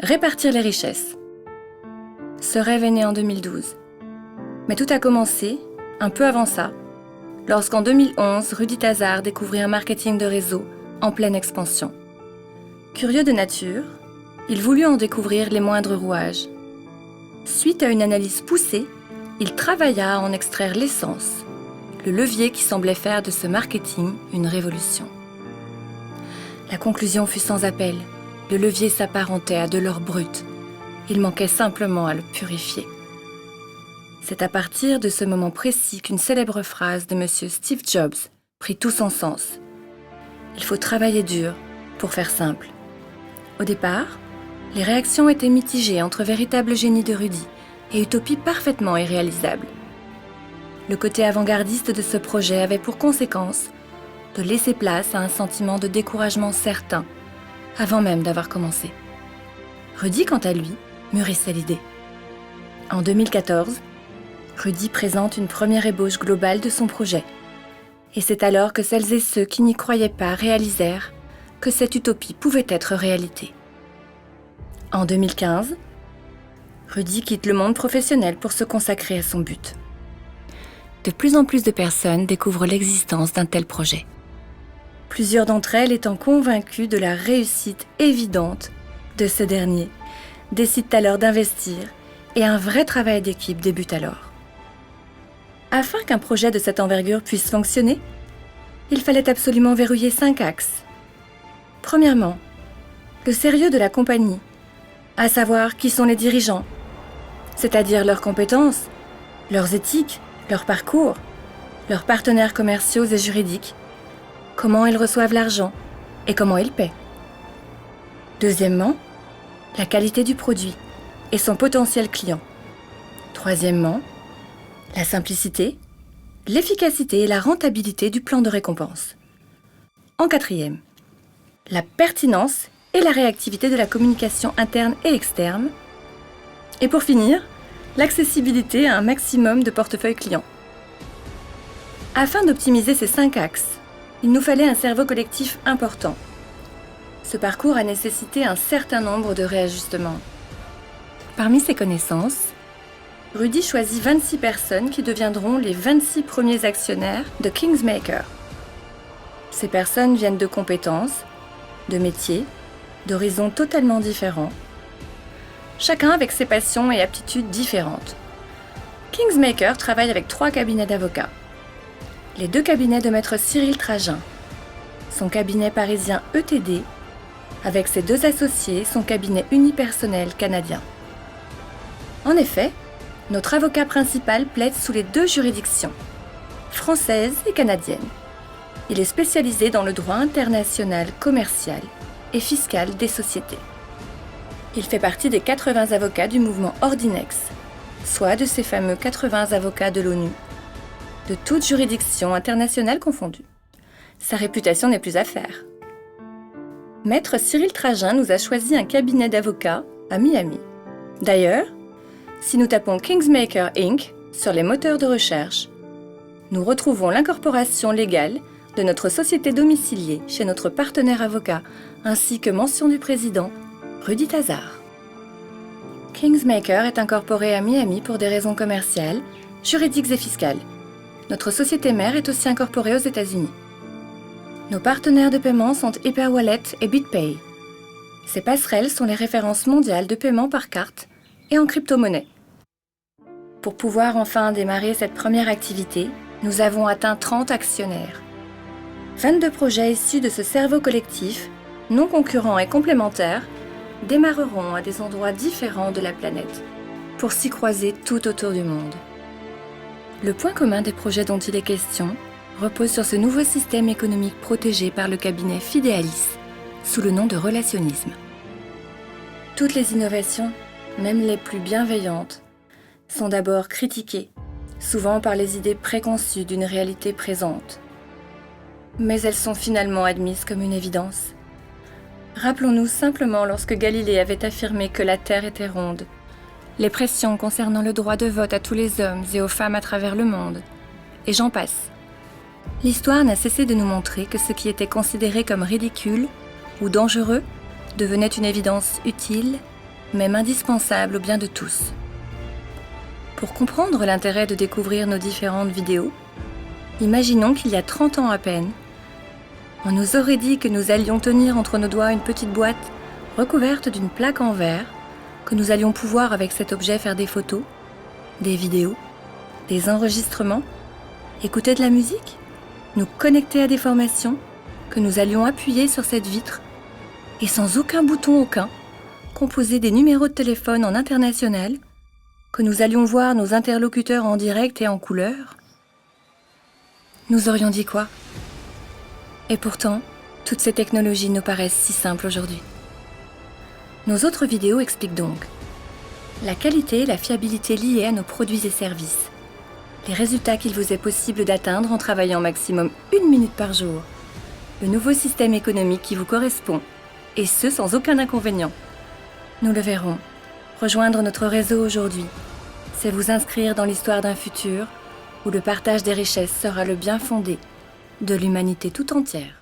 Répartir les richesses. Ce rêve est né en 2012. Mais tout a commencé, un peu avant ça, lorsqu'en 2011, Rudy Tazar découvrit un marketing de réseau en pleine expansion. Curieux de nature, il voulut en découvrir les moindres rouages. Suite à une analyse poussée, il travailla à en extraire l'essence, le levier qui semblait faire de ce marketing une révolution. La conclusion fut sans appel. Le levier s'apparentait à de l'or brut. Il manquait simplement à le purifier. C'est à partir de ce moment précis qu'une célèbre phrase de M. Steve Jobs prit tout son sens. Il faut travailler dur pour faire simple. Au départ, les réactions étaient mitigées entre véritable génie de Rudy et utopie parfaitement irréalisable. Le côté avant-gardiste de ce projet avait pour conséquence de laisser place à un sentiment de découragement certain, avant même d'avoir commencé. Rudy, quant à lui, mûrissait l'idée. En 2014, Rudy présente une première ébauche globale de son projet. Et c'est alors que celles et ceux qui n'y croyaient pas réalisèrent que cette utopie pouvait être réalité. En 2015, Rudy quitte le monde professionnel pour se consacrer à son but. De plus en plus de personnes découvrent l'existence d'un tel projet. Plusieurs d'entre elles étant convaincues de la réussite évidente de ce dernier, décident alors d'investir et un vrai travail d'équipe débute alors. Afin qu'un projet de cette envergure puisse fonctionner, il fallait absolument verrouiller 5 axes. Premièrement, le sérieux de la compagnie, à savoir qui sont les dirigeants, c'est-à-dire leurs compétences, leurs éthiques, leur parcours, leurs partenaires commerciaux et juridiques, comment ils reçoivent l'argent et comment ils paient. Deuxièmement, la qualité du produit et son potentiel client. Troisièmement, la simplicité, l'efficacité et la rentabilité du plan de récompense. En quatrième, la pertinence et la réactivité de la communication interne et externe. Et pour finir, l'accessibilité à un maximum de portefeuilles clients. Afin d'optimiser ces 5 axes, il nous fallait un cerveau collectif important. Ce parcours a nécessité un certain nombre de réajustements. Parmi ses connaissances, Rudy choisit 26 personnes qui deviendront les 26 premiers actionnaires de Kingsmaker. Ces personnes viennent de compétences, de métiers, d'horizons totalement différents, chacun avec ses passions et aptitudes différentes. Kingsmaker travaille avec 3 cabinets d'avocats. Les 2 cabinets de maître Cyril Trajan, son cabinet parisien ETD, avec ses 2 associés, son cabinet unipersonnel canadien. En effet, notre avocat principal plaide sous les 2 juridictions, française et canadienne. Il est spécialisé dans le droit international commercial et fiscal des sociétés. Il fait partie des 80 avocats du mouvement Ordinex, soit de ces fameux 80 avocats de l'ONU, de toutes juridictions internationales confondues. Sa réputation n'est plus à faire. Maître Cyril Trajan nous a choisi un cabinet d'avocats à Miami. D'ailleurs, si nous tapons Kingsmaker Inc. sur les moteurs de recherche, nous retrouvons l'incorporation légale de notre société domiciliée chez notre partenaire avocat, ainsi que mention du président, Rudy Tazar. Kingsmaker est incorporé à Miami pour des raisons commerciales, juridiques et fiscales. Notre société mère est aussi incorporée aux États-Unis. Nos partenaires de paiement sont Hyperwallet et BitPay. Ces passerelles sont les références mondiales de paiement par carte et en crypto-monnaie. Pour pouvoir enfin démarrer cette première activité, nous avons atteint 30 actionnaires. 22 projets issus de ce cerveau collectif, non concurrents et complémentaires, démarreront à des endroits différents de la planète, pour s'y croiser tout autour du monde. Le point commun des projets dont il est question repose sur ce nouveau système économique protégé par le cabinet Fidealis, sous le nom de relationnisme. Toutes les innovations, même les plus bienveillantes, sont d'abord critiquées, souvent par les idées préconçues d'une réalité présente. Mais elles sont finalement admises comme une évidence. Rappelons-nous simplement lorsque Galilée avait affirmé que la Terre était ronde, les pressions concernant le droit de vote à tous les hommes et aux femmes à travers le monde, et j'en passe. L'histoire n'a cessé de nous montrer que ce qui était considéré comme ridicule ou dangereux devenait une évidence utile même indispensable au bien de tous. Pour comprendre l'intérêt de découvrir nos différentes vidéos, imaginons qu'il y a 30 ans à peine, on nous aurait dit que nous allions tenir entre nos doigts une petite boîte recouverte d'une plaque en verre, que nous allions pouvoir avec cet objet faire des photos, des vidéos, des enregistrements, écouter de la musique, nous connecter à des formations, que nous allions appuyer sur cette vitre et sans aucun bouton composer des numéros de téléphone en international, que nous allions voir nos interlocuteurs en direct et en couleur. Nous aurions dit quoi? Et pourtant, toutes ces technologies nous paraissent si simples aujourd'hui. Nos autres vidéos expliquent donc la qualité et la fiabilité liées à nos produits et services, les résultats qu'il vous est possible d'atteindre en travaillant maximum 1 minute par jour, le nouveau système économique qui vous correspond, et ce sans aucun inconvénient. Nous le verrons. Rejoindre notre réseau aujourd'hui, c'est vous inscrire dans l'histoire d'un futur où le partage des richesses sera le bien fondé de l'humanité tout entière.